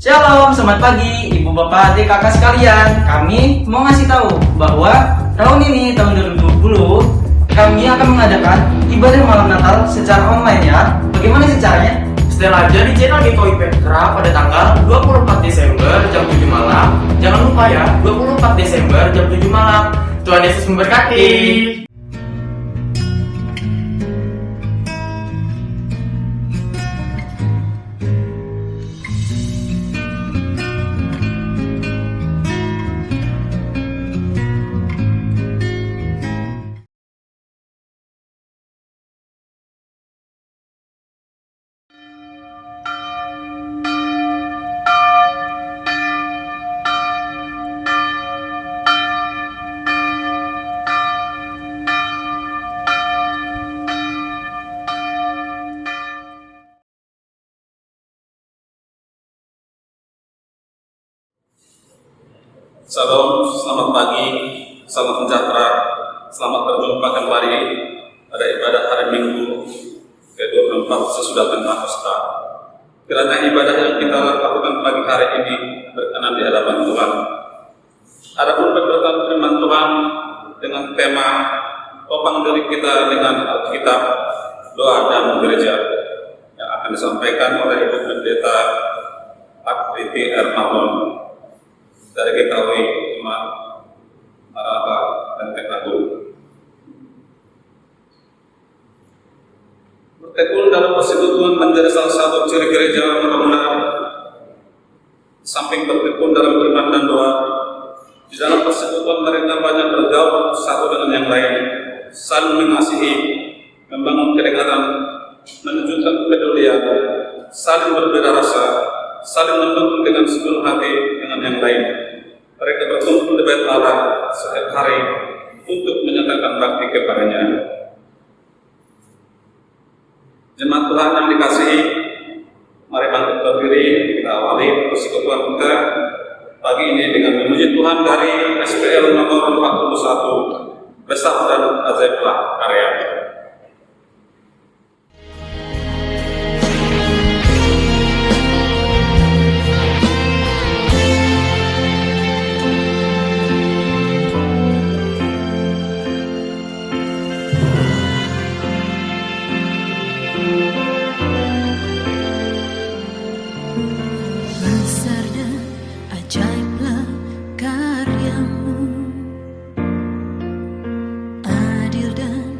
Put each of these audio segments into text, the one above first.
Shalom, selamat pagi Ibu Bapak adik kakak sekalian. Kami mau ngasih tahu bahwa tahun ini, tahun 2020, kami akan mengadakan ibadah malam Natal secara online ya. Bagaimana sih caranya? Setel aja di channel Gitoy Petra pada tanggal 24 Desember jam 7 malam. Jangan lupa ya, 24 Desember jam 7 malam. Tuhan Yesus memberkati. Salam, selamat pagi, salam sejahtera, selamat berjumpa kembali pada ibadah hari Minggu ke-24 sesudah Pentakosta. Kiranya ibadah yang kita lakukan pagi hari ini berkenan di hadapan Tuhan. Adapun pemberitaan firman Tuhan dengan tema topang diri kita dengan Alkitab, doa dan gereja yang akan disampaikan oleh Ibu Pendeta Akriti Ermahon dari GKW Umat Araba dan Tekadu. Bertekun dalam persekutuan menjadi salah satu ciri gereja benar-benar. Samping bertekun dalam firman dan doa, di dalam persekutuan mereka banyak bergaul satu dengan yang lain, saling mengasihi, membangun kedekatan, menunjukkan kepedulian, saling berbeda rasa, saling membangun dengan sepenuh hati dengan yang lain. Mereka berkumpul di bait Allah setiap hari untuk menyatakan bakti kepadanya. Jemaat Tuhan yang dikasihi, mari bangkit berdiri, kita awali persekutuan kita pagi ini dengan memuji Tuhan dari SPL nomor 41, Besar dan Azaiblah Karya. Besar dan ajaiblah karyamu, adil dan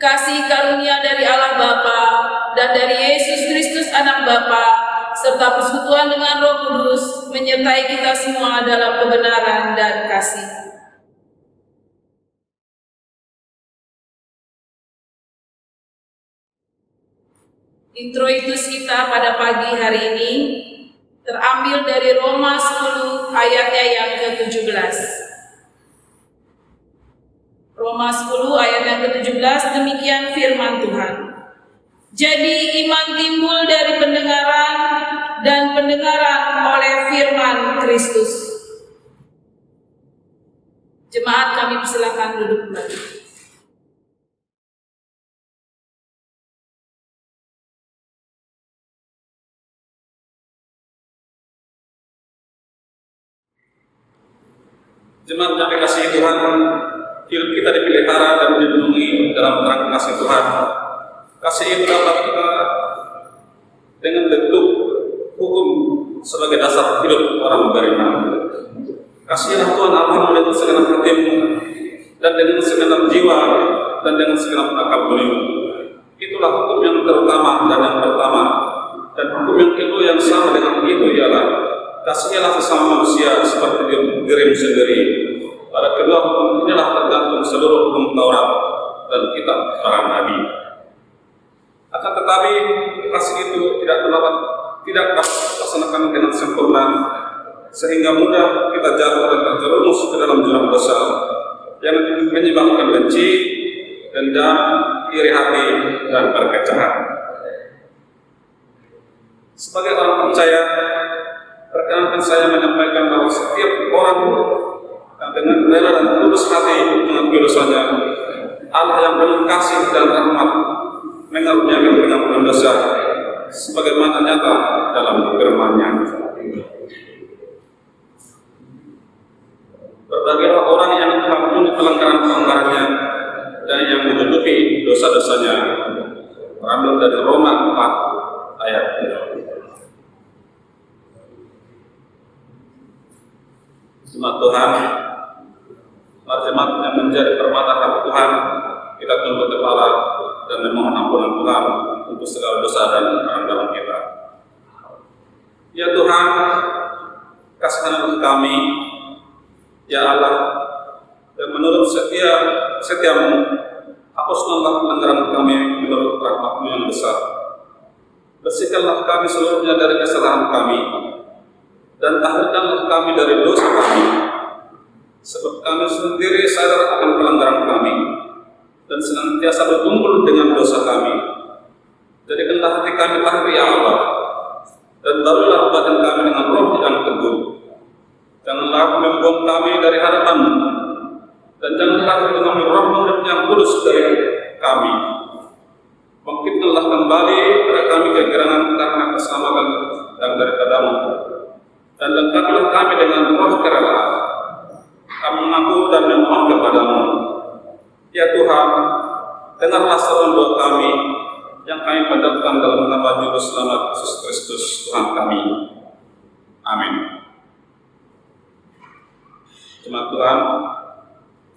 kasih karunia dari Allah Bapa dan dari Yesus Kristus Anak Bapa, serta persekutuan dengan Roh Kudus menyertai kita semua dalam kebenaran dan kasih. Introitus kita pada pagi hari ini terambil dari Roma 10 ayatnya yang ke-17. Roma 10 ayat yang ke-17, demikian firman Tuhan. Jadi iman timbul dari pendengaran, dan pendengaran oleh firman Kristus. Jemaat, kami persilakan duduk kembali. Jemaat yang dikasihi Tuhan, hidup kita dipelihara dan dilindungi dalam terang kasih Tuhan. Kasih itu dapat kita dengan bentuk hukum sebagai dasar hidup orang beriman. Kasihlah Tuhan Allah dengan segenap hatimu dan dengan segenap jiwa dan dengan segenap akal budimu. Itulah hukum yang terutama dan yang pertama. Dan hukum yang kedua yang sama dengan itu ialah kasihilah sesama manusia seperti dirimu sendiri. Pada kedua hukum inilah tergantung seluruh hukum Taurat dan kitab para nabi. Akan tetapi kasih itu tidak dapat dilaksanakan dengan sempurna, sehingga mudah kita jatuh dan terjerumus ke dalam jurang dosa yang menyebabkan benci, dendam, iri hati, dan perpecahan. Sebagai orang percaya, perkenankan saya menyampaikan bahwa setiap orang yang dengan rela dan tulus hati mengakui dosanya, Allah yang penuh kasih dan rahmat mengaruniakan pengampunan dosa sebagaimana nyata dalam firman-Nya. Berbagailah orang yang mengampuni pelanggaran-pelanggarannya dan yang menutupi dosa-dosanya. Terambil dari Roma 4 ayat 3. Jemaat Tuhan, jemaat yang menjadi permata hati Tuhan, kita tunduk kepala dan memohon ampunan Tuhan untuk segala dosa dan pelanggaran kita. Ya Tuhan, kasihanlah kami, ya Allah, dan menurut setiamu, hapuskanlah pelanggaran kami menurut rahmat-Mu yang besar. Bersihkanlah kami seluruhnya dari kesalahan kami, dan tahirkanlah kami dari dosa kami, sebab kami sendiri sadar akan pelanggaran kami, dan senantiasa bergumul dengan dosa kami. Jadikanlah hati kami tahir, ya Allah, dan barulah badan kami dengan roh yang teguh. Janganlah membuang kami dari hadapan-Mu, dan janganlah dengan roh murid yang kudus dari kami. Bangkitkanlah kembali pada kami kegerangan karena keselamatan dan daripada-Mu, dan lengkapilah kami dengan roh kerelaan. Kami mengaku dan memohon kepada-Mu. Ya Tuhan, dengarlah seruan doa kami yang kami panjatkan dalam nama Juru Selamat Yesus Kristus Tuhan kami. Amin. Jemaat Tuhan,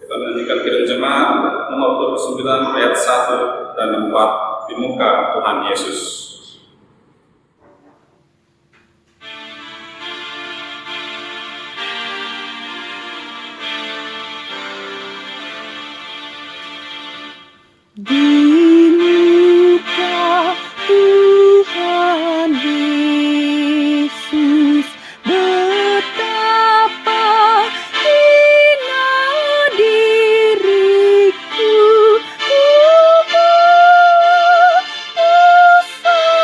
kita menyanyikan kirim jemaat nomor 29 ayat 1 dan 4 di muka Tuhan Yesus. Di muka Tuhan Yesus, betapa hina diriku, dosa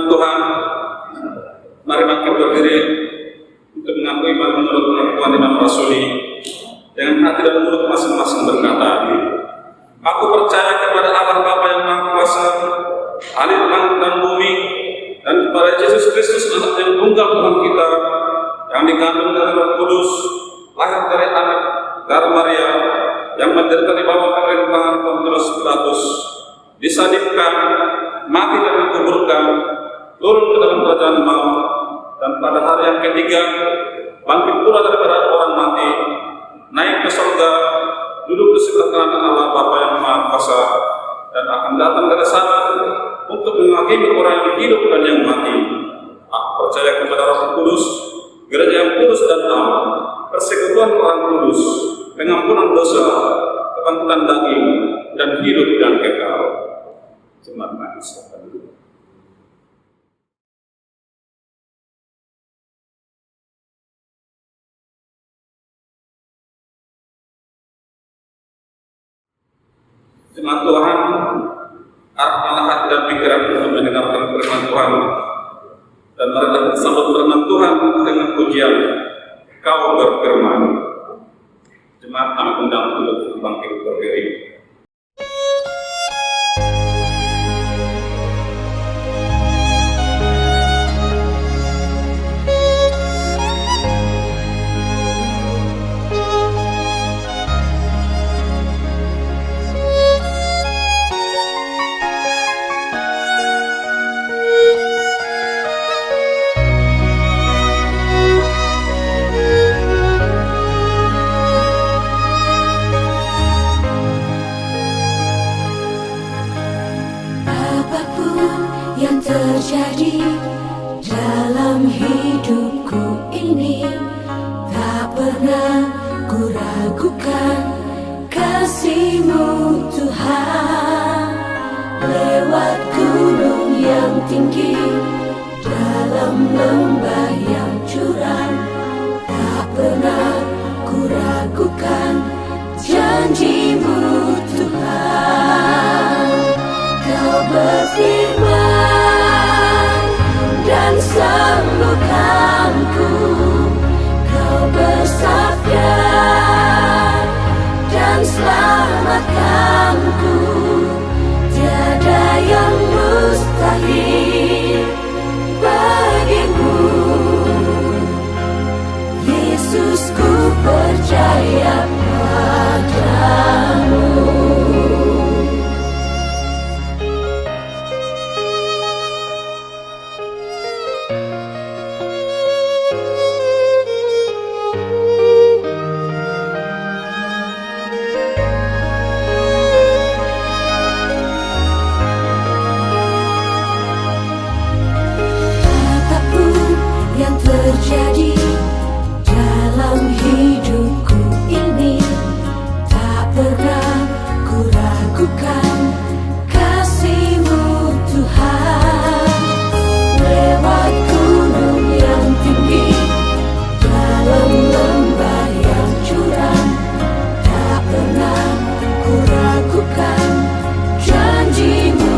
Firman Tuhan, mari bangkit berdiri untuk mengaku iman menurut pengakuan Imam Rasuli dengan hati dan mulut masing-masing berkata, aku percaya kepada Allah Bapa yang Maha Kuasa, Ahli langit dan bumi, dan kepada Yesus Kristus anak yang tunggal Tuhan kita, yang dikandung dari Roh Kudus, lahir dari anak dari Maria, yang menderita di bawah pemerintahan Pontius Pilatus, disalibkan, mati dan dikuburkan, turun ke dalam kerajaan maut, dan pada hari yang ketiga bangkit pula daripada orang mati, naik ke surga, duduk di sebelah kanan Allah Bapa yang Maha Kuasa, dan akan datang dari sana untuk menghakimi orang yang hidup dan yang mati. Aku percaya kepada Roh Kudus, gereja yang kudus dan am, persekutuan orang kudus, pengampunan dosa, kebangkitan daging, dan hidup yang kekal. Jemaat manis. Jemaat Tuhan, arahkanlah hati dan pikiran untuk mendengarkan firman Tuhan, dan marilah bersambut firman Tuhan dengan pujian, Kau berfirman. Jemaat kami undang untuk bangkit berdiri. Yang terjadi dalam hidupku ini, tak pernah ku ragukan kasih-Mu Tuhan. Lewat gunung yang tinggi, dalam lembah yang curam, tak pernah ku ragukan janji-Mu Tuhan. Kau berfirman dan sembuhkanku, Kau bersabda dan selamatkanku. Tiada yang mustahil bagimu, Yesus, ku percaya padamu. Terjadi dalam hidupku ini, tak pernah ku ragukan kasih-Mu Tuhan. Lewat gunung yang tinggi, dalam lembah yang curam, tak pernah ku ragukan janji-Mu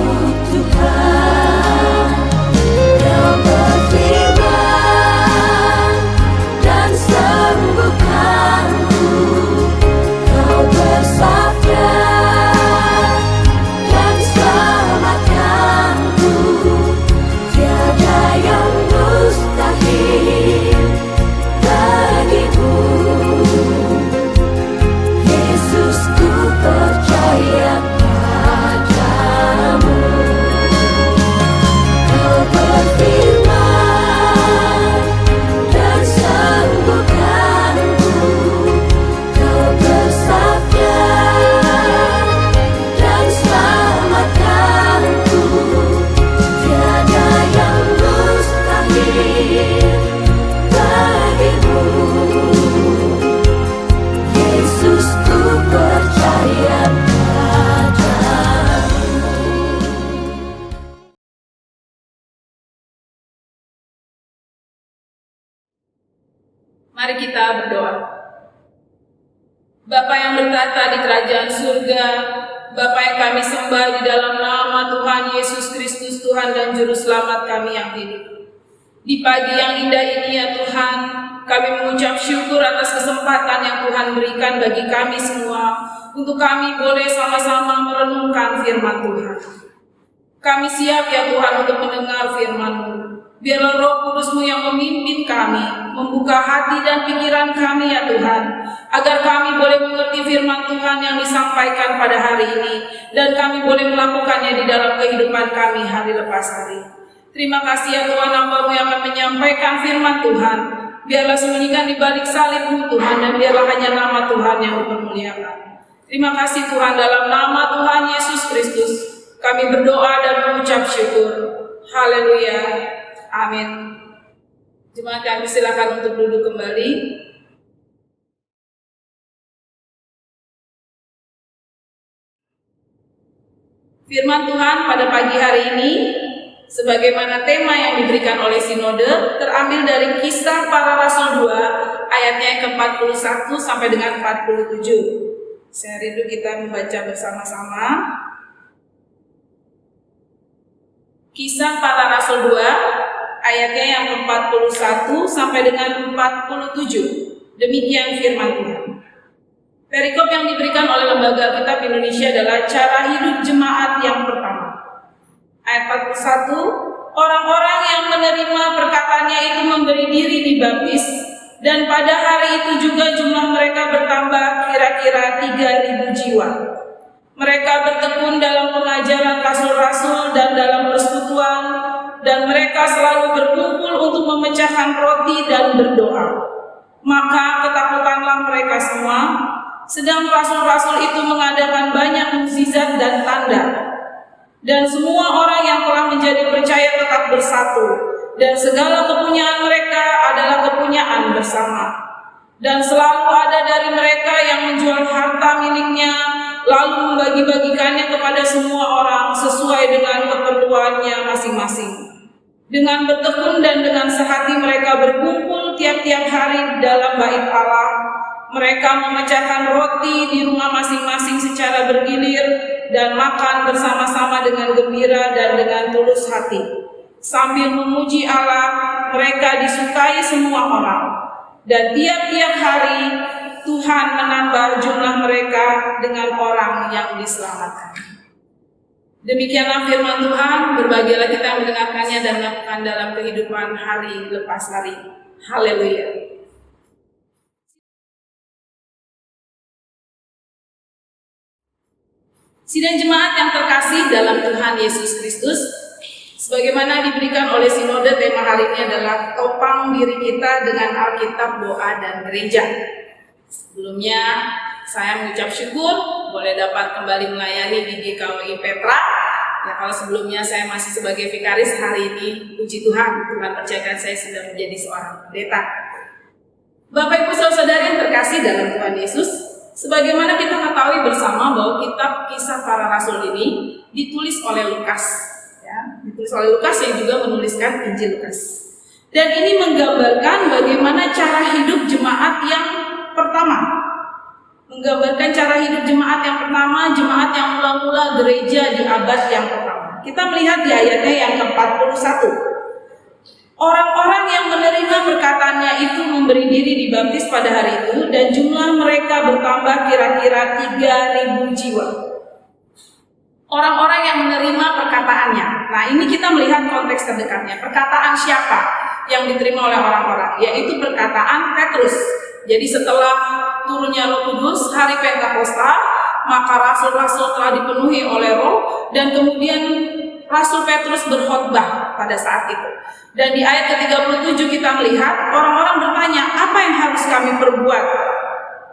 Tuhan. Kau berfirman dan sembuhkanku, Kau bersabda dan selamatkanku. Tiada yang mustahil bagimu, Yesus, ku percaya padamu. Kau berfirman dan sembuhkanku, Kau bersabda dan selamatkanku. Tiada yang mustahil bagimu, Yesus, ku percaya padamu. Mari kita berdoa. Bapa yang bertata di kerajaan surga, Bapa yang kami sembah di dalam nama Tuhan Yesus Kristus, Tuhan dan Juru Selamat kami yang hidup. Di pagi yang indah ini ya Tuhan, kami mengucap syukur atas kesempatan yang Tuhan berikan bagi kami semua, untuk kami boleh sama-sama merenungkan firman Tuhan. Kami siap ya Tuhan untuk mendengar firman-Mu. Biarlah Roh Kudus-Mu yang memimpin kami, membuka hati dan pikiran kami ya Tuhan, agar kami boleh mengerti firman Tuhan yang disampaikan pada hari ini, dan kami boleh melakukannya di dalam kehidupan kami hari lepas hari. Terima kasih ya Tuhan, hamba-Mu yang akan menyampaikan firman Tuhan. Biarlah sembunyikan di balik salib-Mu Tuhan, dan biarlah hanya nama Tuhan yang dipermuliakan. Terima kasih Tuhan, dalam nama Tuhan Yesus Kristus, kami berdoa dan mengucap syukur. Haleluya. Amin. Jemaat kami silakan untuk duduk kembali. Firman Tuhan pada pagi hari ini, sebagaimana tema yang diberikan oleh Sinode, terambil dari Kisah Para Rasul 2, ayatnya yang ke-41 sampai dengan 47. Saya rindu kita membaca bersama-sama. Kisah Para Rasul 2, ayatnya yang ke-41 sampai dengan 47. Demikian firman Tuhan. Perikop yang diberikan oleh Lembaga Alkitab Indonesia adalah cara hidup jemaat yang pertama. Ayat 41, orang-orang yang menerima perkataannya itu memberi diri dibaptis, dan pada hari itu juga jumlah mereka bertambah kira-kira 3.000 jiwa. Mereka bertekun dalam pengajaran rasul-rasul dan dalam persekutuan, dan mereka selalu berkumpul untuk memecahkan roti dan berdoa. Maka ketakutanlah mereka semua, sedang rasul-rasul itu mengadakan banyak mukjizat dan tanda. Dan semua orang yang telah menjadi percaya tetap bersatu, dan segala kepunyaan mereka adalah kepunyaan bersama. Dan selalu ada dari mereka yang menjual harta miliknya, lalu membagi-bagikannya kepada semua orang sesuai dengan keperluannya masing-masing. Dengan bertekun dan dengan sehati mereka berkumpul tiap-tiap hari di dalam bait Allah. Mereka memecahkan roti di rumah masing-masing secara bergilir dan makan bersama-sama dengan gembira dan dengan tulus hati. Sambil memuji Allah, mereka disukai semua orang. Dan tiap-tiap hari Tuhan menambah jumlah mereka dengan orang yang diselamatkan. Demikianlah firman Tuhan, berbahagialah kita mendengarkannya dan melakukan dalam kehidupan hari lepas hari. Haleluya. Sidang jemaat yang terkasih dalam Tuhan Yesus Kristus, sebagaimana diberikan oleh Sinode, tema hari ini adalah topang diri kita dengan Alkitab, doa, dan gereja. Sebelumnya, saya mengucap syukur boleh dapat kembali melayani di GKWI Petra. Ya, kalau sebelumnya saya masih sebagai vikaris, hari ini puji Tuhan, Tuhan percayakan saya sudah menjadi seorang pendeta. Bapak Ibu Saudara yang terkasih dalam Tuhan Yesus, sebagaimana kita ketahui bersama bahwa kitab Kisah Para Rasul ini ditulis oleh Lukas, ya, ditulis oleh Lukas yang juga menuliskan Injil Lukas. Dan ini menggambarkan bagaimana cara hidup jemaat yang pertama. Menggambarkan cara hidup jemaat yang pertama, jemaat yang mula-mula gereja di abad yang pertama. Kita melihat di ayatnya yang ke-41. Orang-orang yang menerima perkataannya itu memberi diri dibaptis pada hari itu, dan jumlah mereka bertambah kira-kira 3.000 jiwa. Orang-orang yang menerima perkataannya. Nah, ini kita melihat konteks terdekatnya. Perkataan siapa yang diterima oleh orang-orang? Yaitu perkataan Petrus. Jadi setelah turunnya Roh Kudus, hari Pentakosta, maka rasul-rasul telah dipenuhi oleh Roh, dan kemudian Rasul Petrus berkhotbah pada saat itu. Dan di ayat ke-37 kita melihat orang-orang bertanya, apa yang harus kami perbuat?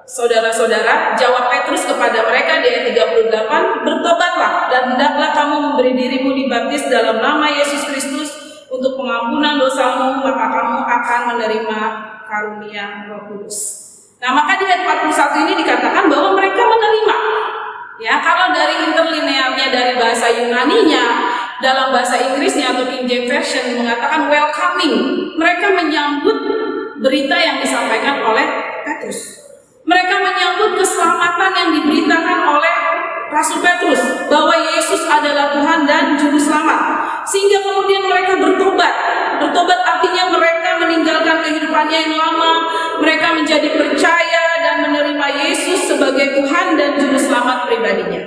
Saudara-saudara, jawab Petrus kepada mereka di ayat 38, bertobatlah dan hendaklah kamu memberi dirimu dibaptis dalam nama Yesus Kristus untuk pengampunan dosamu, maka kamu akan menerima karunia Roh Kudus. Nah, maka di ayat 41 ini dikatakan bahwa mereka menerima. Ya, kalau dari interlinearnya dari bahasa Yunaninya, dalam bahasa Inggrisnya atau King James Version mengatakan welcoming. Mereka menyambut berita yang disampaikan oleh Petrus. Mereka menyambut keselamatan yang diberitakan oleh Rasul Petrus bahwa Yesus adalah Tuhan dan Juru Selamat. Sehingga kemudian mereka bertobat. Bertobat artinya mereka meninggalkan kehidupannya yang lama, mereka menjadi percaya dan menerima Yesus sebagai Tuhan dan Juru Selamat pribadinya.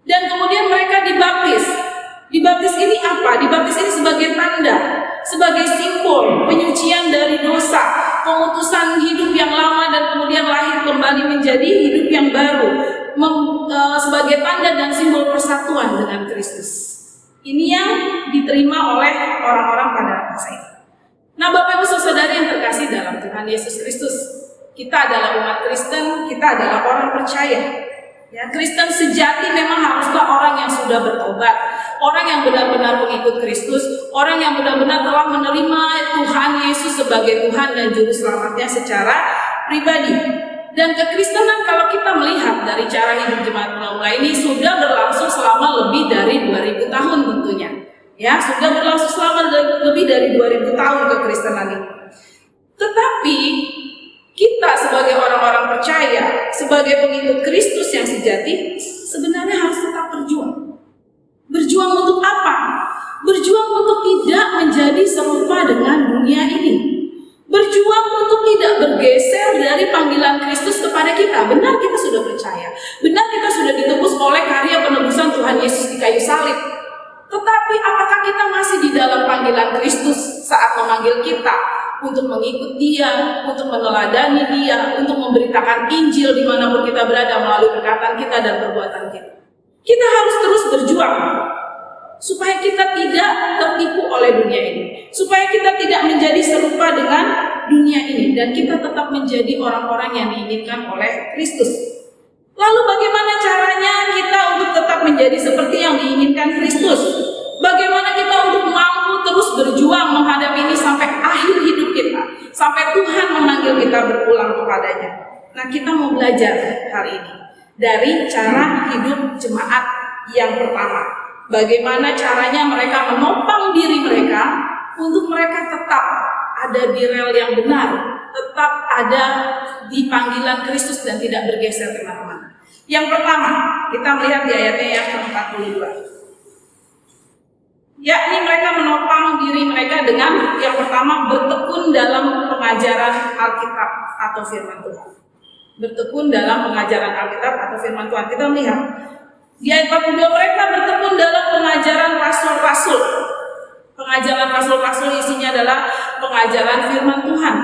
Dan kemudian mereka dibaptis. Dibaptis ini apa? Dibaptis ini sebagai tanda, sebagai simbol penyucian dari dosa, pemutusan hidup yang lama dan kemudian lahir kembali menjadi hidup yang baru, sebagai tanda dan simbol persatuan dengan Kristus. Ini yang diterima oleh orang-orang pada masa itu. Nah, Bapak Ibu Saudara yang terkasih dalam Tuhan Yesus Kristus, kita adalah umat Kristen, kita adalah orang percaya. Ya, Kristen sejati memang haruslah orang yang sudah bertobat, orang yang benar-benar mengikut Kristus, orang yang benar-benar telah menerima Tuhan Yesus sebagai Tuhan dan Juru Selamatnya secara pribadi. Dan kekristenan kalau kita melihat dari cara hidup jemaat pemula ini sudah berlangsung selama lebih dari 2000 tahun tentunya. Ya, sudah berlangsung selama lebih dari 2000 tahun kekristenan ini. Tetapi kita sebagai orang-orang percaya, sebagai pengikut Kristus yang sejati, sebenarnya harus tetap berjuang. Berjuang untuk apa? Berjuang untuk tidak menjadi serupa dengan dunia ini. Berjuang untuk tidak bergeser dari panggilan Kristus kepada kita. Benar kita sudah percaya, benar kita sudah ditebus oleh karya penebusan Tuhan Yesus di kayu salib. Tetapi apakah kita masih di dalam panggilan Kristus saat memanggil kita untuk mengikut Dia, untuk meneladani Dia, untuk memberitakan Injil dimanapun kita berada melalui perkataan kita dan perbuatan kita? Kita harus terus berjuang supaya kita tidak tertipu oleh dunia ini, supaya kita tidak menjadi serupa dengan dunia ini, dan kita tetap menjadi orang-orang yang diinginkan oleh Kristus. Lalu bagaimana caranya kita untuk tetap menjadi seperti yang diinginkan Kristus? Bagaimana kita untuk mampu terus berjuang menghadapi ini sampai akhir hidup kita, sampai Tuhan memanggil kita berulang kepadanya? Nah, kita mau belajar hari ini dari cara hidup jemaat yang pertama. Bagaimana caranya mereka menopang diri mereka untuk mereka tetap ada di rel yang benar, tetap ada di panggilan Kristus dan tidak bergeser kemana-mana. Yang pertama, kita melihat di ayatnya yang ke-42. Yakni mereka menopang diri mereka dengan yang pertama bertekun dalam pengajaran Alkitab atau firman Tuhan. Bertekun dalam pengajaran Alkitab atau firman Tuhan. Kita melihat di ayat 42 mereka bertekun dalam pengajaran rasul-rasul. Pengajaran rasul-rasul isinya adalah pengajaran firman Tuhan.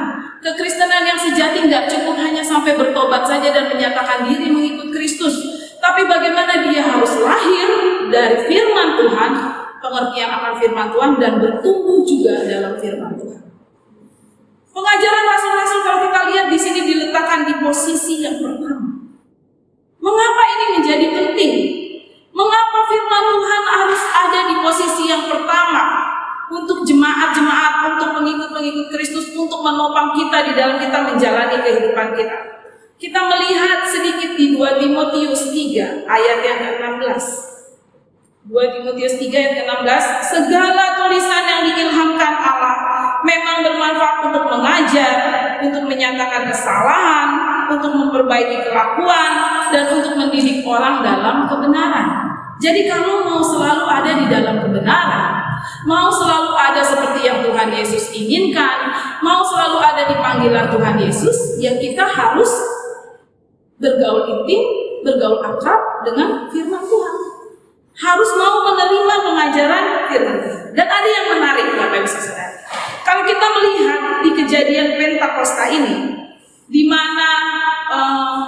Kekristenan yang sejati nggak cukup hanya sampai bertobat saja dan menyatakan diri mengikut Kristus, tapi bagaimana dia harus lahir dari firman Tuhan, pengertian akan firman Tuhan, dan bertumbuh juga dalam firman Tuhan. Pengajaran rasul-rasul kalau kita lihat di sini diletakkan di posisi yang pertama. Mengapa ini menjadi penting? Mengapa firman Tuhan harus ada di posisi yang pertama? Untuk jemaat-jemaat, untuk pengikut-pengikut Kristus, untuk menopang kita di dalam kita menjalani kehidupan kita. Kita melihat sedikit di 2 Timotius 3 ayat yang ke-16. 2 Timotius 3 ayat ke-16, segala tulisan yang diilhamkan Allah memang bermanfaat untuk mengajar, untuk menyatakan kesalahan, untuk memperbaiki kelakuan, dan untuk mendidik orang dalam kebenaran. Jadi kalau mau selalu ada di dalam kebenaran, mau selalu ada seperti yang Tuhan Yesus inginkan, mau selalu ada di panggilan Tuhan Yesus, ya kita harus bergaul intim, bergaul akrab dengan firman Tuhan. Harus mau menerima pengajaran firman Tuhan. Dan ada yang menarik Bapak Ibu Saudara. Kalau kita melihat di kejadian Pentakosta ini, di mana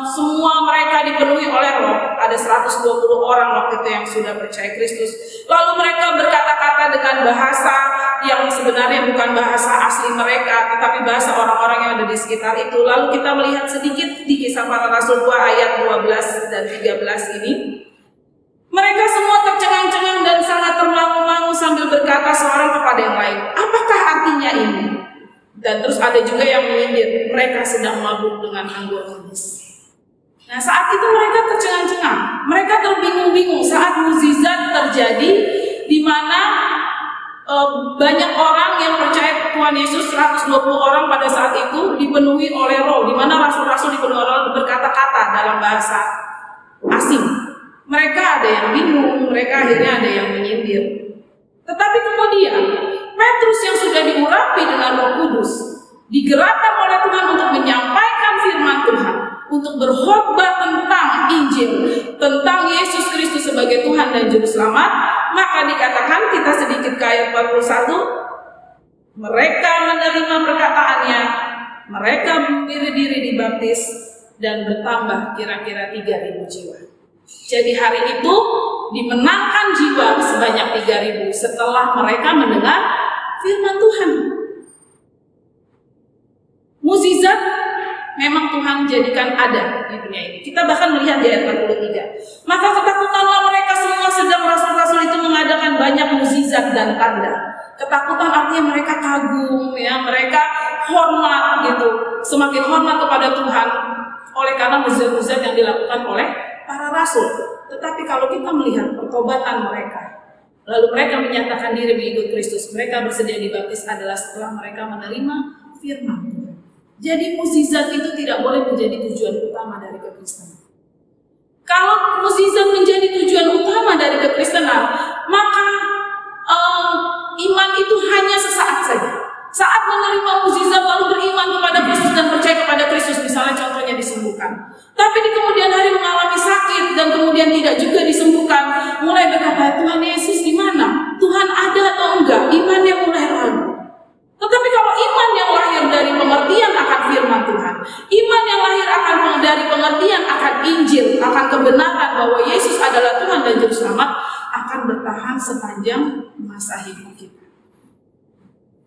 semua mereka dipenuhi oleh Roh, ada 120 orang waktu itu yang sudah percaya Kristus. Lalu mereka berkata-kata dengan bahasa yang sebenarnya bukan bahasa asli mereka, tetapi bahasa orang-orang yang ada di sekitar itu. Lalu kita melihat sedikit di Kisah Para Rasul 2 ayat 12 dan 13 ini. Mereka semua tercengang-cengang dan sangat termangu-mangu sambil berkata seorang kepada yang lain, apakah artinya ini? Dan terus ada juga yang menyindir, mereka sedang mabuk dengan anggur manis. Nah, saat itu mereka tercengang-cengang, mereka terbingung-bingung saat mukjizat terjadi, di mana banyak orang yang percaya Tuhan Yesus, 120 orang pada saat itu dipenuhi oleh Roh, di mana rasul-rasul dipenuhi oleh Roh berkata-kata dalam bahasa asing. Mereka ada yang bingung, mereka akhirnya ada yang menyindir. Tetapi kemudian Petrus yang sudah diurapi dengan Roh Kudus, digerakkan oleh Tuhan untuk menyampaikan firman Tuhan, untuk berkhotbah tentang Injil, tentang Yesus Kristus sebagai Tuhan dan Juru Selamat. Maka dikatakan, kita sedikit ke ayat 41, mereka menerima perkataannya, mereka berdiri dibaptis, dan bertambah kira-kira 3.000 jiwa. Jadi hari itu dimenangkan jiwa sebanyak 3.000 setelah mereka mendengar firman Tuhan. Mukjizat memang Tuhan jadikan ada di dunia ini. Kita bahkan melihat di ayat 43. Maka ketakutanlah mereka semua sedang rasul-rasul itu mengadakan banyak mukjizat dan tanda. Ketakutan artinya mereka kagum, ya, mereka hormat gitu, semakin hormat kepada Tuhan oleh karena mukjizat-mukjizat yang dilakukan oleh para rasul. Tetapi kalau kita melihat pertobatan mereka, lalu mereka menyatakan diri mengikut Kristus, mereka bersedia dibaptis adalah setelah mereka menerima firman Tuhan. Jadi mukjizat itu tidak boleh menjadi tujuan utama dari kekristenan. Kalau mukjizat menjadi tujuan utama dari kekristenan, maka iman itu hanya sesaat saja. Saat menerima mukjizat lalu beriman kepada Kristus dan percaya kepada Kristus, misalnya contohnya disembuhkan. Tapi di kemudian hari mengalami sakit dan kemudian tidak juga disembuhkan, mulai berkata, Tuhan Yesus di mana? Tuhan ada atau enggak? Imannya mulai ragu. Tetapi kalau iman yang lahir dari pengertian akan firman Tuhan, iman yang lahir dari pengertian akan Injil, akan kebenaran bahwa Yesus adalah Tuhan dan Juru Selamat, akan bertahan sepanjang masa hidup kita.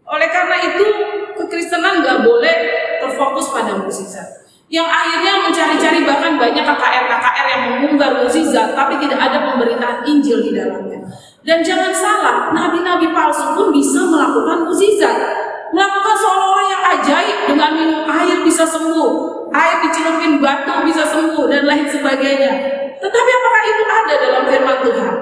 Oleh karena itu, kekristenan nggak boleh terfokus pada mukjizat. Yang akhirnya mencari-cari, bahkan banyak KKR yang mengumbar mukjizat, tapi tidak ada pemberitaan Injil di dalamnya. Dan jangan salah, nabi-nabi palsu pun bisa melakukan mukjizat, melakukan seolah-olah yang ajaib, dengan minum air bisa sembuh, air dicelupin batu bisa sembuh, dan lain sebagainya. Tetapi apakah itu ada dalam firman Tuhan?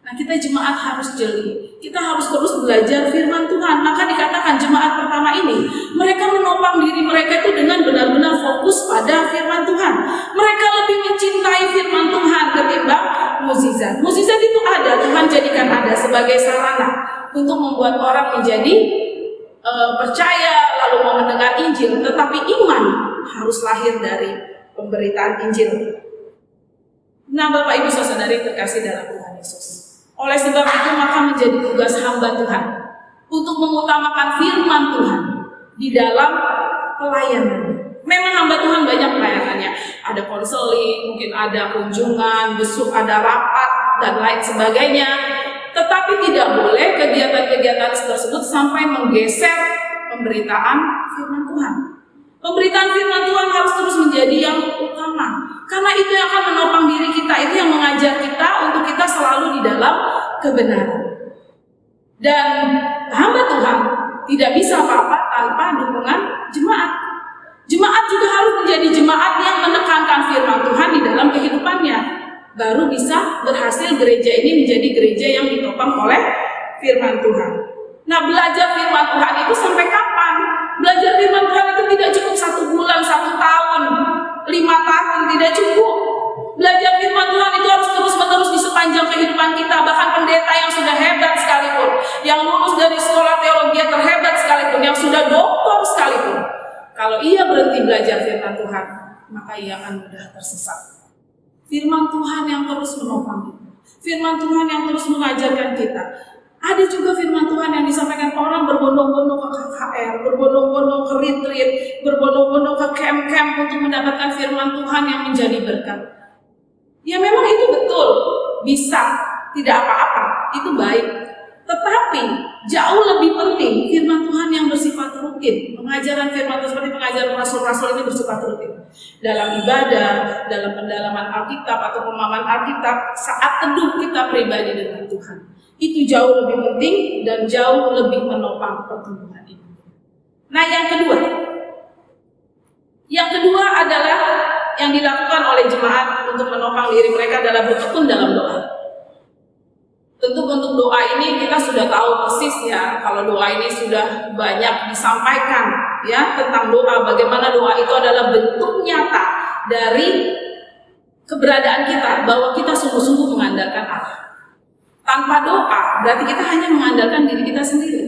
Nah, kita jemaat harus jeli. Kita harus terus belajar firman Tuhan. Maka dikatakan jemaat pertama ini, mereka menopang diri mereka itu dengan benar-benar fokus pada firman Tuhan. Mereka lebih mencintai firman Tuhan ketimbang mukjizat. Mukjizat itu ada, Tuhan jadikan ada sebagai sarana untuk membuat orang menjadi percaya, lalu mau mendengar Injil. Tetapi iman harus lahir dari pemberitaan Injil. Nah, Bapak Ibu Saudari terkasih dalam Tuhan Yesus, oleh sebab itu maka menjadi tugas hamba Tuhan untuk mengutamakan firman Tuhan di dalam pelayanannya. Memang hamba Tuhan banyak pelayanannya, ada konseling, mungkin ada kunjungan, besuk, ada rapat, dan lain sebagainya. Tetapi tidak boleh kegiatan-kegiatan tersebut sampai menggeser pemberitaan firman Tuhan. Pemberitaan firman Tuhan harus terus menjadi yang utama, karena itu yang akan menopang diri kita, itu yang mengajar kita untuk kita selalu di dalam kebenaran. Dan hamba Tuhan tidak bisa apa-apa tanpa dukungan jemaat. Jemaat juga harus menjadi jemaat yang menekankan firman Tuhan di dalam kehidupannya, baru bisa berhasil gereja ini menjadi gereja yang ditopang oleh firman Tuhan. Nah, belajar firman Tuhan itu sampai kapan? Belajar firman Tuhan itu tidak cukup 1 bulan, 1 tahun, 5 tahun, tidak cukup. Belajar firman Tuhan itu harus terus-menerus di sepanjang kehidupan kita. Bahkan pendeta yang sudah hebat sekalipun, yang lulus dari sekolah teologi yang terhebat sekalipun, yang sudah doktor sekalipun, kalau ia berhenti belajar firman Tuhan, maka ia akan mudah tersesat. Firman Tuhan yang terus menopang kita, firman Tuhan yang terus mengajarkan kita. Ada juga firman Tuhan yang disampaikan orang berbondong-bondong ke KKR, berbondong-bondong ke retreat, berbondong-bondong ke camp-camp untuk mendapatkan firman Tuhan yang menjadi berkat. Ya memang itu betul, bisa, tidak apa-apa, itu baik. Tetapi jauh lebih penting firman Tuhan yang bersifat rutin. Pengajaran firman Tuhan seperti pengajaran rasul-rasul ini bersifat rutin. Dalam ibadah, dalam pendalaman Alkitab atau pemahaman Alkitab, saat teduh kita pribadi dengan Tuhan. Itu jauh lebih penting dan jauh lebih menopang pertumbuhan ini. Nah, yang kedua adalah yang dilakukan oleh jemaat untuk menopang diri mereka adalah bertekun dalam doa. Tentu untuk doa ini kita sudah tahu persis ya, kalau doa ini sudah banyak disampaikan ya tentang doa, bagaimana doa itu adalah bentuk nyata dari keberadaan kita bahwa kita sungguh-sungguh mengandalkan Allah. Tanpa doa berarti kita hanya mengandalkan diri kita sendiri.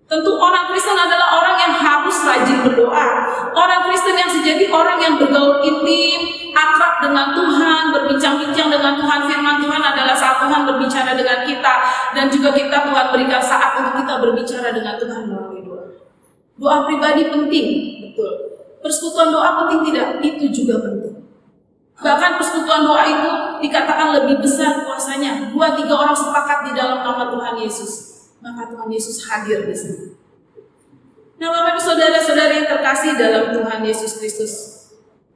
Tentu orang Kristen adalah orang yang harus rajin berdoa. Orang Kristen yang sejati orang yang bergaul intim, akrab dengan Tuhan, berbincang-bincang dengan Tuhan. Firman Tuhan adalah saat Tuhan berbicara dengan kita, dan juga kita Tuhan berikan saat untuk kita berbicara dengan Tuhan melalui doa. Doa pribadi penting, betul. Persekutuan doa penting tidak? Itu juga penting. Bahkan persekutuan doa itu dikatakan lebih besar kuasanya. 2-3 orang sepakat di dalam nama Tuhan Yesus, maka Tuhan Yesus hadir di sini. Nah, Bapak Ibu saudara-saudari yang terkasih dalam Tuhan Yesus Kristus,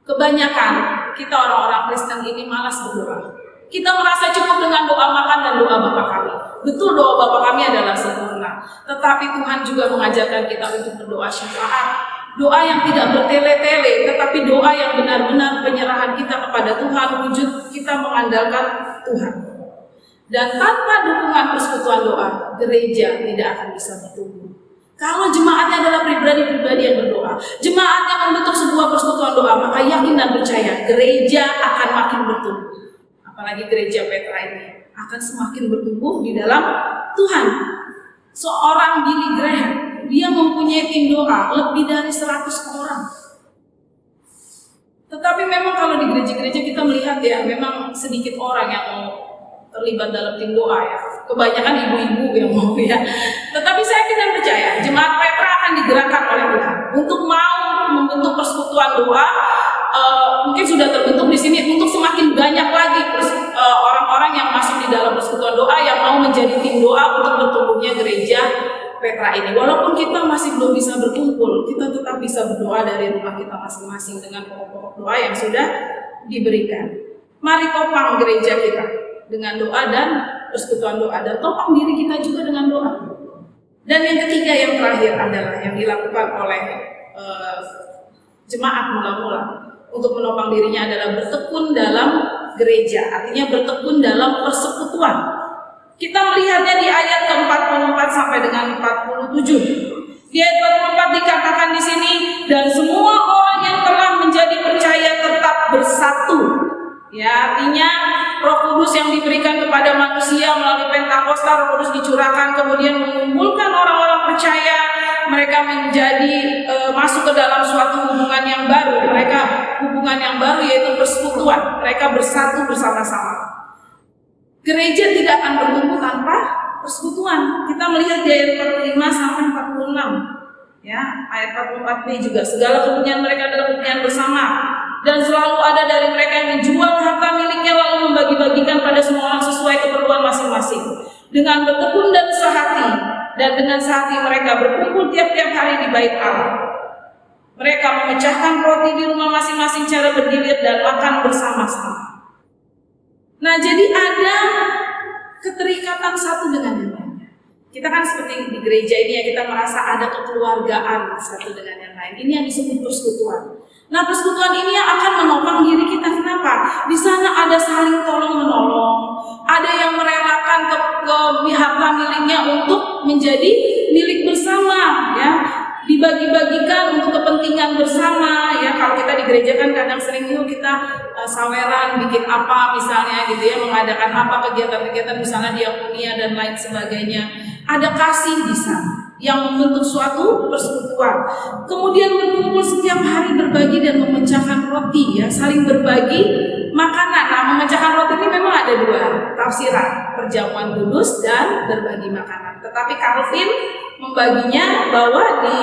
kebanyakan kita orang-orang Kristen ini malas berdoa. Kita merasa cukup dengan doa makan dan doa Bapa kami. Betul, doa Bapa kami adalah sempurna, tetapi Tuhan juga mengajarkan kita untuk berdoa syafaat. Doa yang tidak bertele-tele, tetapi doa yang benar-benar penyerahan kita kepada Tuhan, wujud kita mengandalkan Tuhan. Dan tanpa dukungan persekutuan doa, gereja tidak akan bisa bertumbuh. Kalau jemaatnya adalah pribadi-pribadi yang berdoa, jemaat yang membentuk sebuah persekutuan doa, maka yakin dan percaya gereja akan makin bertumbuh. Apalagi gereja Petra ini akan semakin bertumbuh di dalam Tuhan. Seorang Billy Graham, dia mempunyai tim doa lebih dari 100 orang. Tetapi memang kalau di gereja-gereja kita melihat ya, memang sedikit orang yang mau terlibat dalam tim doa ya. Kebanyakan ibu-ibu yang mau ya. Tetapi saya yakin dan percaya jemaat Petra akan digerakkan oleh Tuhan untuk mau membentuk persekutuan doa. Mungkin sudah terbentuk di sini, untuk semakin banyak lagi orang-orang yang masuk di dalam persekutuan doa yang mau menjadi tim doa untuk bertumbuhnya gereja Petra ini. Walaupun kita masih belum bisa berkumpul, kita tetap bisa berdoa dari rumah kita masing-masing dengan pokok-pokok doa yang sudah diberikan. Mari topang gereja kita dengan doa dan persekutuan doa, dan topang diri kita juga dengan doa. Dan yang ketiga, yang terakhir adalah yang dilakukan oleh jemaat mula-mula untuk menopang dirinya adalah bertekun dalam gereja, artinya bertekun dalam persekutuan. Kita melihatnya di ayat ke-44 sampai dengan 47. Di ayat 44 dikatakan di sini, dan semua orang yang telah menjadi percaya tetap bersatu. Ya, artinya Roh Kudus yang diberikan kepada manusia melalui Pentakosta, Roh Kudus dicurahkan kemudian mengumpulkan orang-orang percaya. Mereka menjadi masuk ke dalam suatu hubungan yang baru. Hubungan yang baru yaitu persekutuan. Mereka bersatu bersama-sama. Gereja tidak akan bertumbuh tanpa persekutuan. Kita melihat di ayat 45 sampai 46. Ya, ayat 44b juga, segala kepunyaan mereka adalah kepunyaan bersama, dan selalu ada dari mereka yang menjual harta miliknya lalu membagi-bagikan pada semua orang sesuai keperluan masing-masing. Dengan bertekun dan sehati, dan dengan sehati mereka berkumpul tiap-tiap hari di bait Allah. Mereka memecahkan roti di rumah masing-masing cara bergilir dan makan bersama-sama. Nah, jadi ada keterikatan satu dengan yang lain. Kita kan seperti di gereja ini ya, kita merasa ada kekeluargaan satu dengan yang lain. Ini yang disebut persekutuan. Nah, persekutuan ini yang akan menopang diri kita. Kenapa? Di sana ada saling tolong-menolong, ada yang merelakan harta miliknya untuk menjadi milik bersama, ya, dibagi-bagikan untuk kepentingan bersama. Ya, kalau kita di gereja kan kadang sering yuk kita saweran, bikin apa misalnya gitu ya, mengadakan apa kegiatan-kegiatan misalnya diakonia dan lain sebagainya. Ada kasih di sana yang membentuk suatu persekutuan. Kemudian berkumpul setiap hari berbagi dan memecahkan roti, ya, saling berbagi makanan. Nah, memecahkan roti ini memang ada dua tafsiran, perjamuan kudus dan berbagi makanan. Tetapi Calvin membaginya bahwa di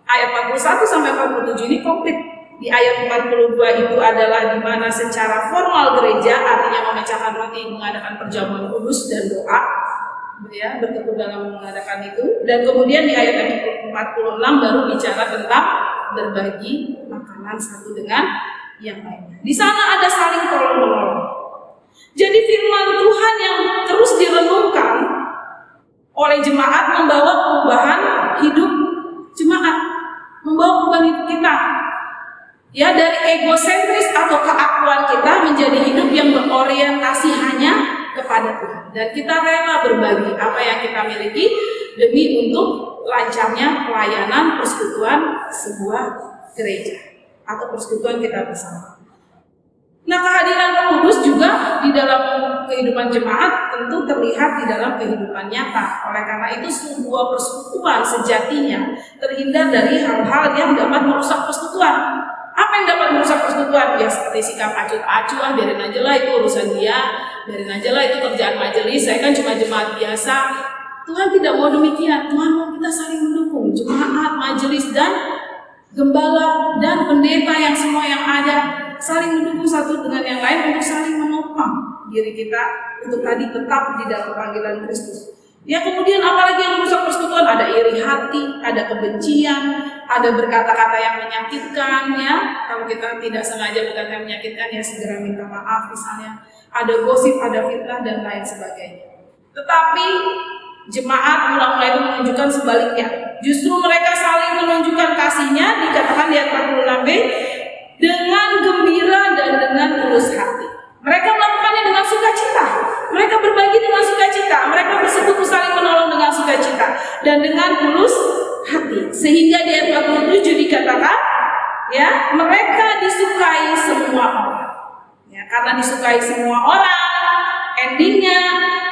ayat 41 sampai 47 ini komplit. Di ayat 42 itu adalah di mana secara formal gereja, artinya memecahkan roti, mengadakan perjamuan kudus dan doa, ya, bertekun dalam mengadakan itu. Dan kemudian di ayat 46 baru bicara tentang berbagi makanan satu dengan yang lainnya. Di sana ada saling tolong-menolong. Jadi firman Tuhan yang terus direnungkan oleh jemaat membawa perubahan hidup jemaat, membawa perubahan hidup kita. Ya, dari egosentris atau keakuan kita menjadi hidup yang berorientasi hanya kepada Tuhan. Dan kita rela berbagi apa yang kita miliki demi untuk lancarnya pelayanan persekutuan sebuah gereja atau persekutuan kita bersama. Nah, kehadiran Roh Kudus juga di dalam kehidupan jemaat tentu terlihat di dalam kehidupan nyata. Oleh karena itu sebuah persekutuan sejatinya terhindar dari hal-hal yang dapat merusak persekutuan. Apa yang dapat merusak persekutuan? Ya seperti sikap acuh-acuh, biarin aja lah itu urusan dia, biarin aja lah itu kerjaan majelis, saya kan cuma jemaat biasa. Tuhan tidak mau demikian. Tuhan mau kita saling mendukung, jemaat, majelis, dan gembala dan pendeta yang semua yang ada saling mendukung satu dengan yang lain untuk saling menopang diri kita untuk tadi tetap di dalam panggilan Kristus. Ya, kemudian apalagi yang merusak persekutuan? Ada iri hati, ada kebencian, ada berkata-kata yang menyakitkan, ya. Kalau kita tidak sengaja berkata yang menyakitkan, ya segera minta maaf misalnya. Ada gosip, ada fitnah dan lain sebagainya. Tetapi jemaat mulai menunjukkan sebaliknya. Justru mereka saling menunjukkan kasihnya, dikatakan di ayat 46b, dengan gembira dan dengan tulus hati. Mereka melakukannya dengan sukacita. Mereka berbagi dengan sukacita. Mereka bersekutu saling menolong dengan sukacita dan dengan tulus hati. Sehingga di ayat 47 dikatakan, ya, mereka disukai semua orang. Ya, karena disukai semua orang, endingnya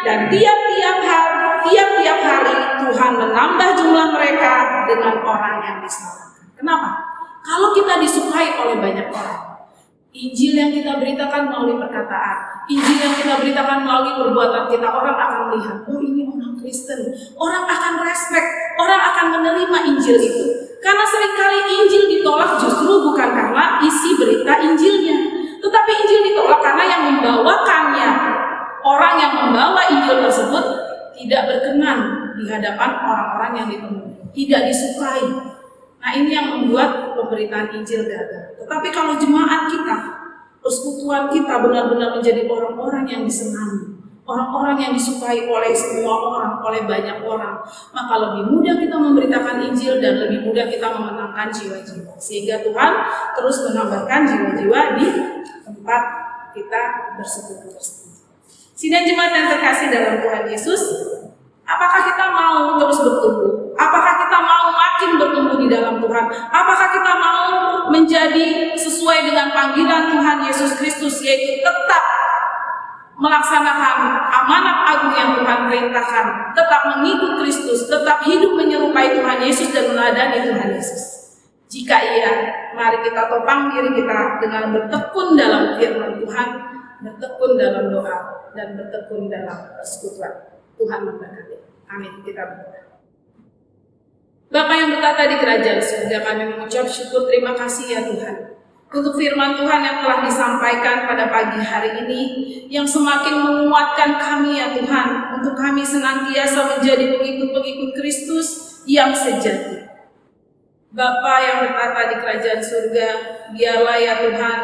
dan tiap-tiap hari Tuhan menambah jumlah mereka dengan orang yang diselamatkan. Kenapa? Kalau kita disukai oleh banyak orang, Injil yang kita beritakan melalui perkataan, Injil yang kita beritakan melalui perbuatan kita, orang akan melihat, oh ini orang Kristen, orang akan respect, orang akan menerima Injil itu. Karena seringkali Injil ditolak justru bukan karena isi berita Injilnya, tetapi Injil ditolak karena yang membawakannya, orang yang membawa Injil tersebut tidak berkenan di hadapan orang-orang yang ditemui, tidak disukai. Nah, ini yang membuat pemberitaan Injil gagal. Tetapi kalau jemaat kita, persekutuan kita benar-benar menjadi orang-orang yang disenangi, orang-orang yang disukai oleh semua orang, oleh banyak orang, maka lebih mudah kita memberitakan Injil dan lebih mudah kita memenangkan jiwa-jiwa. Sehingga Tuhan terus menambahkan jiwa-jiwa di tempat kita bersekutu tersebut. Sidang jemaat yang terkasih dalam Tuhan Yesus, apakah kita mau terus bertumbuh? Apakah kita mau makin bertumbuh di dalam Tuhan? Apakah kita mau menjadi sesuai dengan panggilan Tuhan Yesus Kristus, yaitu tetap melaksanakan amanat agung yang Tuhan perintahkan, tetap mengikut Kristus, tetap hidup menyerupai Tuhan Yesus dan meladani Tuhan Yesus? Jika iya, mari kita topang diri kita dengan bertekun dalam firman Tuhan, bertekun dalam doa, dan bertekun dalam persekutuan. Tuhan memberkati. Amin. Kita berdoa. Bapa yang bertata di kerajaan surga, kami mengucap syukur terima kasih ya Tuhan untuk firman Tuhan yang telah disampaikan pada pagi hari ini, yang semakin menguatkan kami ya Tuhan, untuk kami senantiasa menjadi pengikut-pengikut Kristus yang sejati. Bapa yang bertata di kerajaan surga, biarlah ya Tuhan,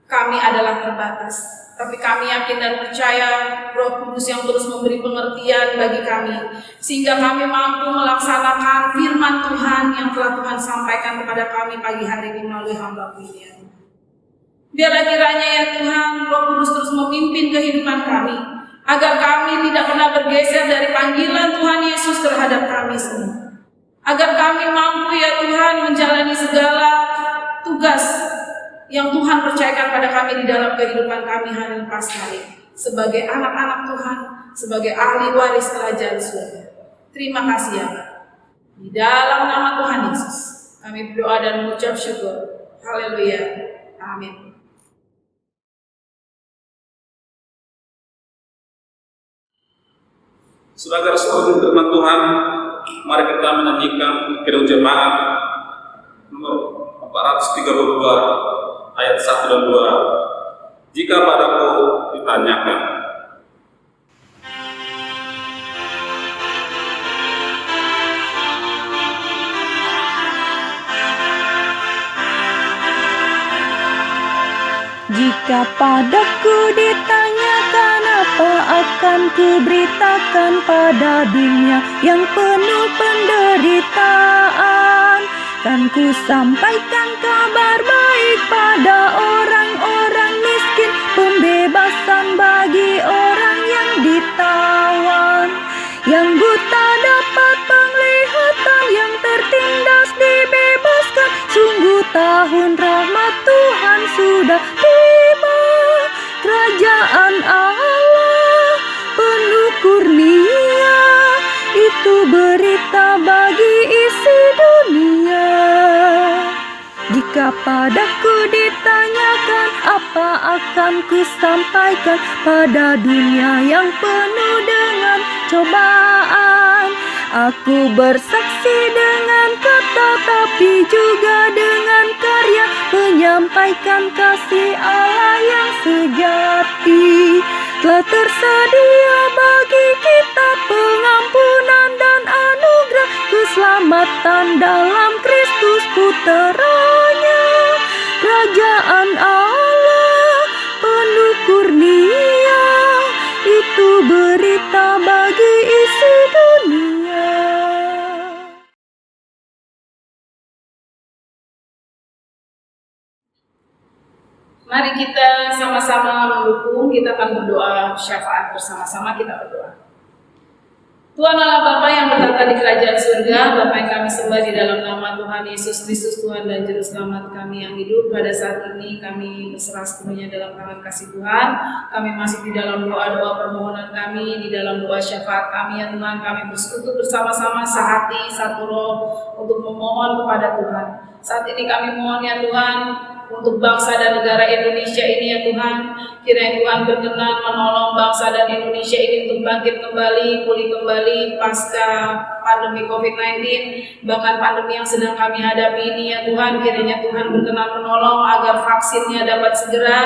kami adalah terbatas, tapi kami yakin dan percaya Roh Kudus yang terus memberi pengertian bagi kami, sehingga kami mampu melaksanakan firman Tuhan yang telah Tuhan sampaikan kepada kami pagi hari ini melalui hamba ini. Biarlah kiranya ya Tuhan, Roh Kudus terus memimpin kehidupan kami, agar kami tidak pernah bergeser dari panggilan Tuhan Yesus terhadap kami semua. Agar kami mampu ya Tuhan menjalani segala tugas yang Tuhan percayakan pada kami di dalam kehidupan kami hari lepas hari, sebagai anak-anak Tuhan, sebagai ahli waris kerajaan surga. Terima kasih ya Pak. Di dalam nama Tuhan Yesus kami berdoa dan mengucap syukur. Haleluya. Amin. Saudara sekalian firman Tuhan, mari kita menyanyikan Kidung Jemaat nomor 432 ayat 1 dan 2. Jika padaku ditanyakan. Jika padaku ditanyakan, apa akan kuberitakan pada dunia yang penuh penderitaan? Kan ku sampaikan kabar baik pada orang-orang miskin, pembebasan bagi orang yang ditawan, yang buta dapat penglihatan, yang tertindas dibebaskan. Sungguh tahun rahmat Tuhan sudah tiba. Jika padaku ditanyakan, apa akan ku sampaikan pada dunia yang penuh dengan cobaan? Aku bersaksi dengan kata tapi juga dengan karya, menyampaikan kasih Allah yang sejati. Telah tersedia bagi kita pengampunan dan anugerah, keselamatan dalam Kristus Puteranya. Kerajaan Allah penuh kurnia, itu berita bagi isi dunia. Mari kita sama-sama mendukung, kita akan berdoa syafaat bersama-sama, kita berdoa. Tuhan Allah Bapa yang bertata di kerajaan surga, Bapa yang kami sembah di dalam nama Tuhan Yesus Kristus, Tuhan dan Juru Selamat kami yang hidup. Pada saat ini kami berserah sepenuhnya dalam tangan kasih Tuhan. Kami masuk di dalam doa-doa permohonan kami, di dalam doa syafaat kami ya Tuhan. Kami bersekutu bersama-sama sehati, satu roh untuk memohon kepada Tuhan. Saat ini kami mohon ya Tuhan, untuk bangsa dan negara Indonesia ini ya Tuhan, kiranya Tuhan berkenan menolong bangsa dan Indonesia ini untuk bangkit kembali, pulih kembali pasca pandemi COVID-19, bahkan pandemi yang sedang kami hadapi ini ya Tuhan, kiranya Tuhan berkenan menolong agar vaksinnya dapat segera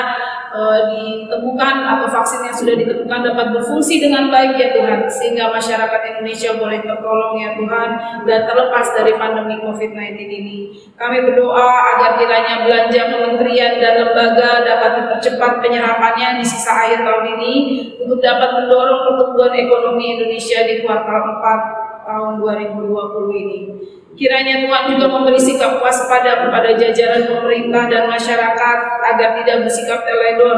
ditemukan, atau vaksin yang sudah ditemukan dapat berfungsi dengan baik ya Tuhan, sehingga masyarakat Indonesia boleh tertolong ya Tuhan dan terlepas dari pandemi COVID-19 ini. Kami berdoa agar kiranya belanja kementerian dan lembaga dapat dipercepat penyerapannya di sisa akhir tahun ini untuk dapat mendorong pertumbuhan ekonomi Indonesia di kuartal 4 tahun 2020 ini. Kiranya Tuhan juga memberi sikap waspada kepada jajaran pemerintah dan masyarakat agar tidak bersikap teledor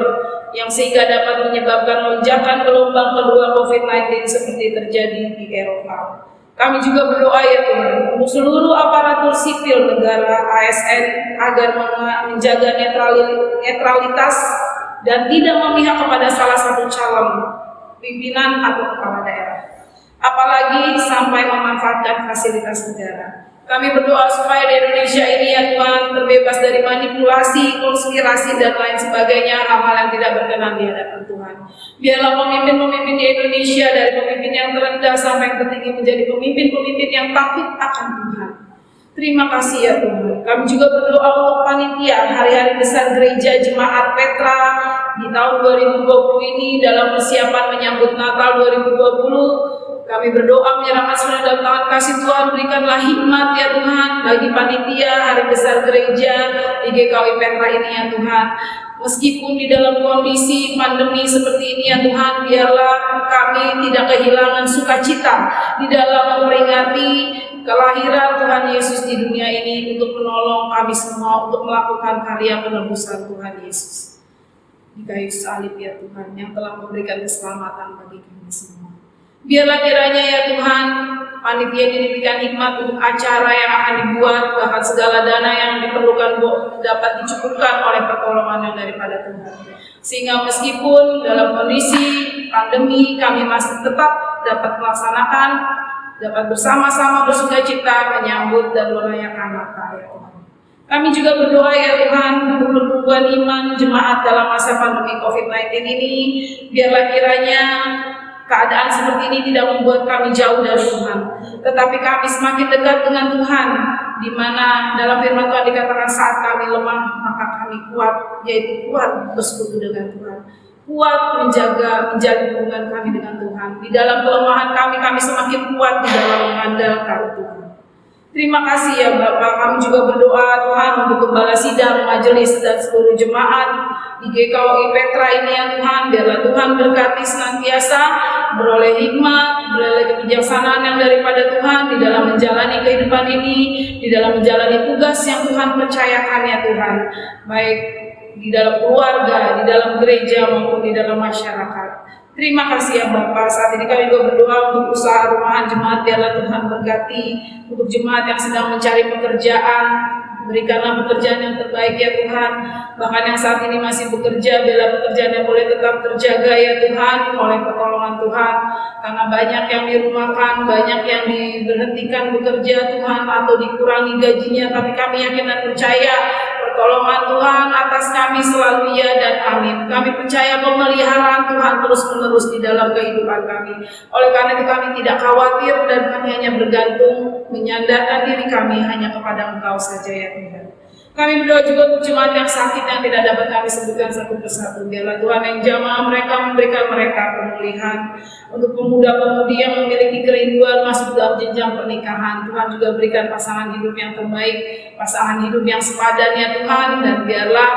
yang sehingga dapat menyebabkan lonjakan gelombang kedua COVID-19 seperti terjadi di Eropa. Kami juga berdoa ya Tuhan untuk seluruh aparatur sipil negara ASN agar menjaga netralitas dan tidak memihak kepada salah satu calon pimpinan atau kepala daerah, apalagi sampai memanfaatkan fasilitas negara. Kami berdoa supaya di Indonesia ini ya Tuhan terbebas dari manipulasi, konspirasi dan lain sebagainya, hal-hal yang tidak berkenan di hadapan Tuhan. Biarlah pemimpin-pemimpin di Indonesia dari pemimpin yang terendah sampai yang tertinggi menjadi pemimpin-pemimpin yang takut akan Tuhan. Terima kasih ya Tuhan. Kami juga berdoa untuk panitia hari-hari besar gereja Jemaat Petra di tahun 2020 ini dalam persiapan menyambut Natal 2020. Kami berdoa menyerahkan semuanya dalam tangan kasih Tuhan, berikanlah hikmat ya Tuhan bagi panitia hari besar gereja di GKI Petra ini ya Tuhan. Meskipun di dalam kondisi pandemi seperti ini ya Tuhan, biarlah kami tidak kehilangan sukacita di dalam memperingati kelahiran Tuhan Yesus di dunia ini untuk menolong kami semua untuk melakukan karya penebusan Tuhan Yesus di kayu salib ya Tuhan, yang telah memberikan keselamatan bagi kami semua. Biarlah kiranya ya Tuhan, panitia diberikan hikmat untuk acara yang akan dibuat, bahkan segala dana yang diperlukan dapat dicukupkan oleh pertolongan yang daripada Tuhan. Sehingga meskipun dalam kondisi pandemi kami masih tetap dapat melaksanakan, dapat bersama-sama bersukacita menyambut dan merayakan Natal ya Tuhan. Kami juga berdoa ya Tuhan untuk pertumbuhan iman jemaat dalam masa pandemi COVID-19 ini. Biarlah kiranya keadaan seperti ini tidak membuat kami jauh dari Tuhan, tetapi kami semakin dekat dengan Tuhan, di mana dalam firman Tuhan dikatakan saat kami lemah maka kami kuat, yaitu kuat bersekutu dengan Tuhan, kuat menjalin hubungan kami dengan Tuhan. Di dalam kelemahan kami semakin kuat di dalam mengandalkan Tuhan. Terima kasih ya Bapak. Kami juga berdoa Tuhan untuk gembala sidang, majelis dan seluruh jemaat di GKI Petra ini ya Tuhan. Biarlah Tuhan berkati senantiasa, beroleh hikmat, beroleh kebijaksanaan yang daripada Tuhan di dalam menjalani kehidupan ini, di dalam menjalani tugas yang Tuhan percayakan ya Tuhan, baik di dalam keluarga, di dalam gereja maupun di dalam masyarakat. Terima kasih ya Bapak. Saat ini kami juga berdoa untuk usaha rumahan jemaat, biarlah Tuhan berkati untuk jemaat yang sedang mencari pekerjaan. Berikanlah pekerjaan yang terbaik ya Tuhan. Bahkan yang saat ini masih bekerja, biarlah pekerjaannya boleh tetap terjaga ya Tuhan oleh pertolongan Tuhan. Karena banyak yang dirumahkan, banyak yang diberhentikan bekerja Tuhan atau dikurangi gajinya, tapi kami yakin dan percaya Pertolongan Tuhan atas kami selalu ya dan amin. Kami percaya pemeliharaan Tuhan terus-menerus di dalam kehidupan kami. Oleh karena itu kami tidak khawatir dan kami hanya bergantung, menyandarkan diri kami hanya kepada Engkau saja ya Tuhan. Kami berdoa juga untuk jemaat yang sakit yang tidak dapat kami sebutkan satu persatu. Biarlah Tuhan yang jamah mereka memberikan mereka pemulihan. Untuk pemuda-pemudi yang memiliki kerinduan masuk dalam jenjang pernikahan, Tuhan juga berikan pasangan hidup yang terbaik, pasangan hidup yang sepadan ya Tuhan. Dan biarlah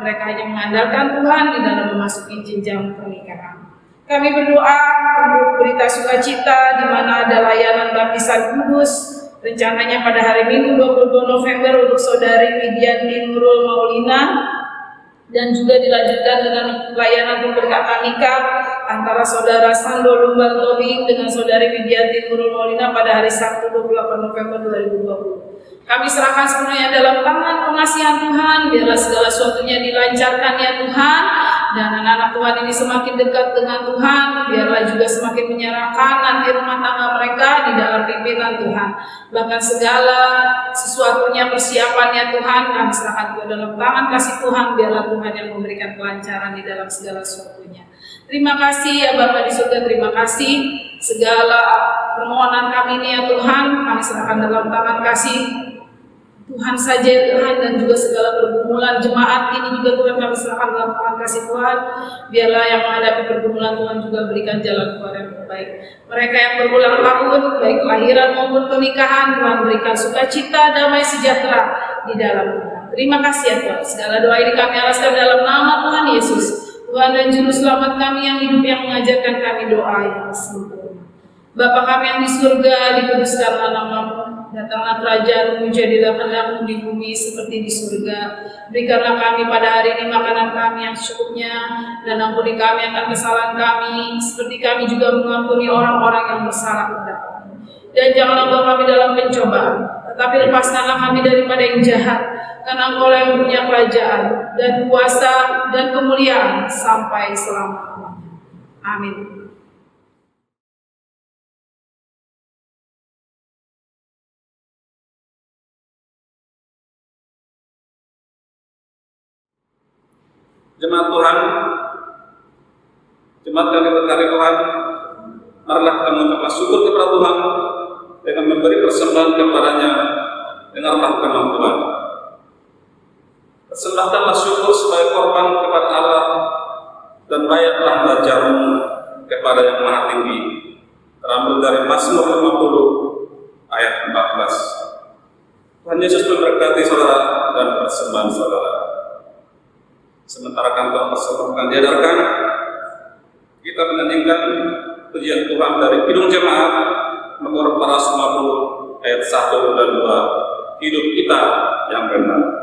mereka hanya mengandalkan Tuhan di dalam memasuki jenjang pernikahan. Kami berdoa untuk berita sukacita di mana ada layanan baptisan kudus. Rencananya pada hari Minggu 22 November untuk Saudari Widianti Nurul Maulina, dan juga dilanjutkan dengan layanan pemberkatan nikah antara Saudara Sando Lumbang Tobing dengan Saudari Widianti Nurul Maulina pada hari Sabtu 28 November 2020. Kami serahkan semuanya dalam tangan pengasihan Tuhan, biarlah segala sesuatunya dilancarkan ya Tuhan, dan anak-anak Tuhan ini semakin dekat dengan Tuhan, biarlah juga semakin menyerahkan nanti rumah tangga mereka di dalam pimpinan Tuhan. Bahkan segala sesuatunya persiapannya Tuhan, kami serahkan ke dalam tangan kasih Tuhan, biarlah Tuhan yang memberikan kelancaran di dalam segala sesuatunya. Terima kasih ya Bapa di surga, terima kasih. Segala permohonan kami ini ya Tuhan, kami serahkan dalam tangan kasih Tuhan saja ya Tuhan, dan juga segala pergumulan jemaat ini juga Tuhan kami serahkan dalam tangan kasih Tuhan. Biarlah yang menghadapi pergumulan Tuhan juga berikan jalan keluar yang terbaik. Mereka yang berulang tahun, baik kelahiran maupun pernikahan, Tuhan berikan sukacita, damai sejahtera di dalam Tuhan. Terima kasih ya Tuhan. Segala doa ini kami alaskan dalam nama Tuhan Yesus, Tuhan dan Juru Selamat kami yang hidup, yang mengajarkan kami doa yang sempurna. Bapa kami yang di surga, dikuduskanlah nama-Mu, datanglah kerajaan-Mu, jadilah kehendak-Mu di bumi seperti di surga. Berikanlah kami pada hari ini makanan kami yang secukupnya, dan ampuni kami akan kesalahan kami, seperti kami juga mengampuni orang-orang yang bersalah kepada kami. Dan janganlah bawa kami dalam pencobaan, tetapi lepaskanlah kami daripada yang jahat, karena Engkau yang punya kerajaan, dan kuasa, dan kemuliaan sampai selama-lamanya. Amin. Jemaat Tuhan, jemaat kami berkari Tuhan, marilah kita mengucapkan syukur kepada Tuhan dengan memberi persembahan kepadanya. Dengarlah firman Tuhan. Persembahkanlah syukur sebagai korban kepada Allah, dan bayarlah bajamu kepada yang Maha Tinggi. Terambil dari Mazmur 50 ayat 14. Tuhan Yesus memberkati saudara dan persembahan saudara. Sementara kantor persembahkan diadakan, kita menyanyikan pujian Tuhan dari Kidung Jemaat nomor 450 ayat 1 dan 2, hidup kita yang benar.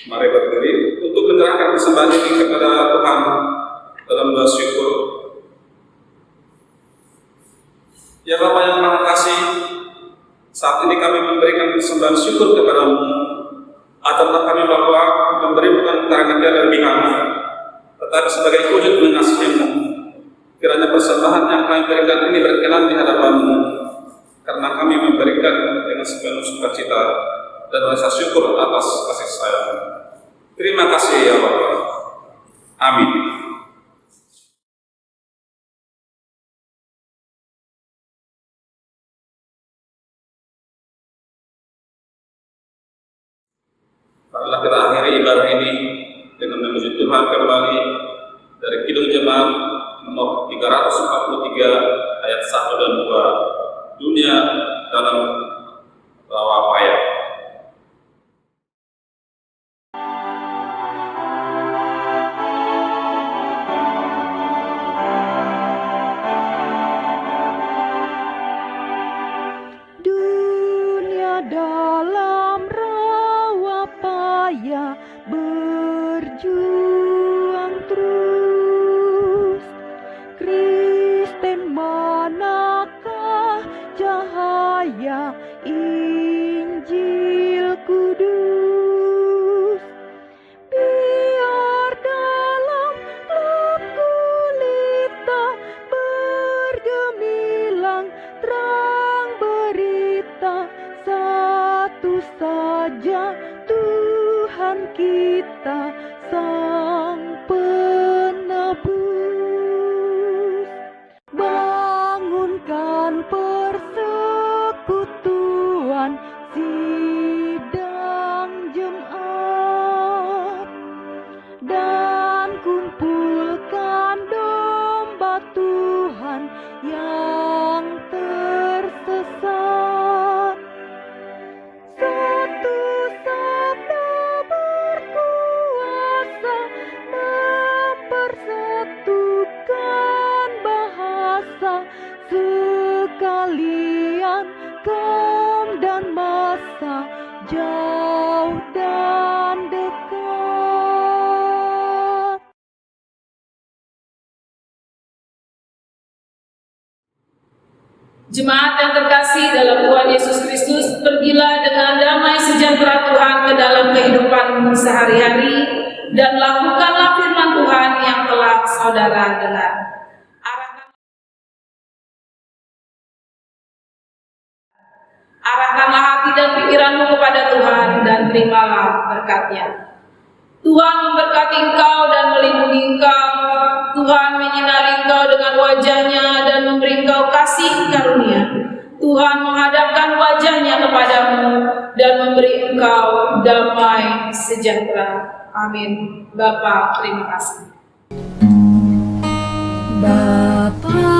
Mari berdiri untuk menyerahkan persembahan ini kepada Tuhan dalam doa syukur. Ya Bapa yang Maha Kasih, saat ini kami memberikan persembahan syukur kepadamu. Ataulah kami Bapa memberi bukan karena dari kami, tetapi sebagai wujud mengasihimu. Kiranya persembahan yang kami berikan ini berkenan di hadapanmu, karena kami memberikan dengan sepenuh sukacita dan rasa syukur atas kasih sayang. Terima kasih ya Bapa. Amin. Marilah kita akhiri ibadah ini dengan memuji Tuhan kembali dari Kidung Jemaat nomor 343 ayat 1 dan 2, dunia dalam rawa payah. Dunia dalam rawa payah berjuang terus. Kristen manakah cahaya Injil kudus? Biar dalam gelap gulita bergemilang terang berita satu saja, Tuhan kita Sang Penebus. Bangunkan persekutuan sidang jemaat dan kumpulkan domba Tuhan yang tersesat. Satu sabda berkuasa mempersatukan bahasa sekalian kaum dan masa, jauh dan dekat. Jemaat yang terkasih dalam Tuhan Yesus Kristus, pergilah dengan damai sejahtera Tuhan ke dalam kehidupanmu sehari-hari dan lakukanlah firman Tuhan yang telah saudara dengar. Arahkanlah hati dan pikiranmu kepada Tuhan dan terimalah berkat-Nya. Tuhan memberkati engkau dan melindungi engkau. Tuhan menyinari engkau dengan wajah-Nya dan memberi engkau kasih karunia. Tuhan menghadapkan wajah-Nya kepadamu dan memberi engkau damai sejahtera. Amin. Bapa, terima kasih. Bapa